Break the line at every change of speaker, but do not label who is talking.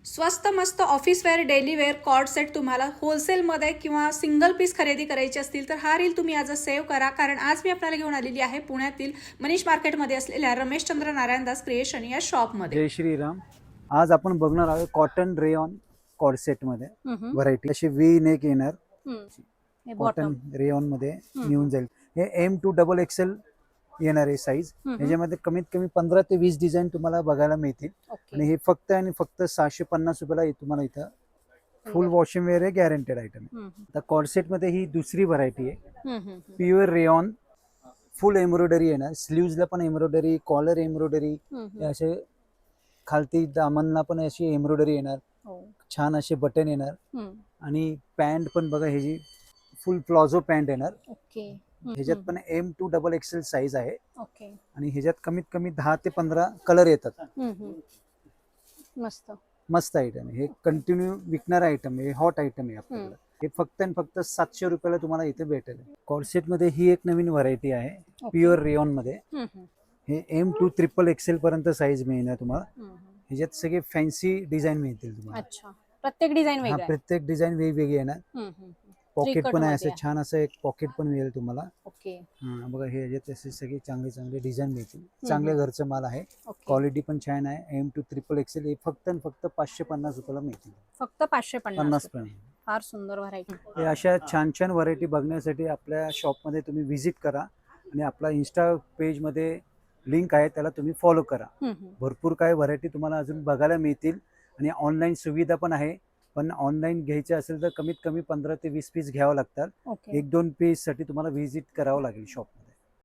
स्वस्त मस्त office wear daily wear cord set तुम्हाला होलसेलमध्ये किंवा सिंगल पीस खरेदी करायची असतील तर हा रील तुम्ही आज सेव्ह करा, कारण आज मी आपल्याला घेऊन आलेली आहे पुण्यातील मनीष मार्केटमध्ये असलेल्या रमेशचंद्र नारायणदास क्रिएशन या शॉपमध्ये.
जय श्रीराम. आज आपण बघणार आहोत कॉटन रेयॉन कॉर्डसेट मध्ये व्हरायटी. अशी वी नेक येणार, कॉटन रेयॉन मध्ये मिळून जाईल. हे M2 XXL येणार आहे साईज. याच्यामध्ये कमीत कमी 15 ते 20 डिझाईन तुम्हाला बघायला मिळतील. आणि हे फक्त आणि फक्त 650 रुपयाला तुम्हाला इथं फुल वॉशिंग वेअर आहे, गॅरंटेड आयटम आहे. आता कॉर्डसेट मध्ये ही दुसरी व्हरायटी आहे. प्युअर रेयॉन, फुल एम्ब्रॉयडरी येणार. स्लीव्हजला पण एम्ब्रॉयडरी, कॉलर एम्ब्रॉयडरी, असे खालती दामनला पण अशी एम्ब्रॉयडरी येणार. छान असे बटन येणार. आणि पॅन्ट पण बघा, ह्याची फुल प्लाझो पॅन्ट येणार. ह्याच्यात पण M2 XXL साईज आहे. आणि ह्याच्यात कमीत कमी 10 ते 15 कलर येतात.
मस्त
मस्त आयटम आहे. हे कंटिन्यू विकणारा आयटम आहे, हॉट आयटम आहे आपल्याकडे. हे फक्त आणि फक्त 700 रुपयाला तुम्हाला इथे भेटेल. कॉर्डसेट मध्ये ही एक नवीन व्हरायटी आहे प्युअर रेयॉन मध्ये. हे M2 XXL पर्यंत साईज मिळणार तुम्हाला. ह्याच्यात सगळे फॅन्सी डिझाईन मिळतील तुम्हाला.
अच्छा, प्रत्येक डिझाईन
हा, प्रत्येक डिझाईन वेगवेगळी येणार. पॉकेट पण आहे, असं छान असं एक पॉकेट पण मिळेल तुम्हाला. हा बघा, हे ह्याच्यात असे सगळे चांगले चांगले डिझाईन मिळतील. चांगल्या घरचं माल आहे, क्वालिटी पण छान आहे. M2 XXL हे फक्त आणि फक्त 550 रुपयाला मिळतील.
फक्त 550
पर्यंत.
फार सुंदर व्हरायटी.
हे अशा छान छान व्हरायटी बघण्यासाठी आपल्या शॉपमध्ये तुम्ही व्हिजिट करा. आणि आपला इन्स्टा पेजमध्ये लिंक आहे, त्याला तुम्ही फॉलो करा. भरपूर काय व्हरायटी तुम्हाला अजून बघायला मिळतील. आणि ऑनलाईन सुविधा पण आहे. पण ऑनलाईन घ्यायचे असेल तर कमीत कमी 15 ते 20 पीस घ्यावं लागतात. 1-2 पीस साठी तुम्हाला व्हिजिट करावं लागेल शॉप.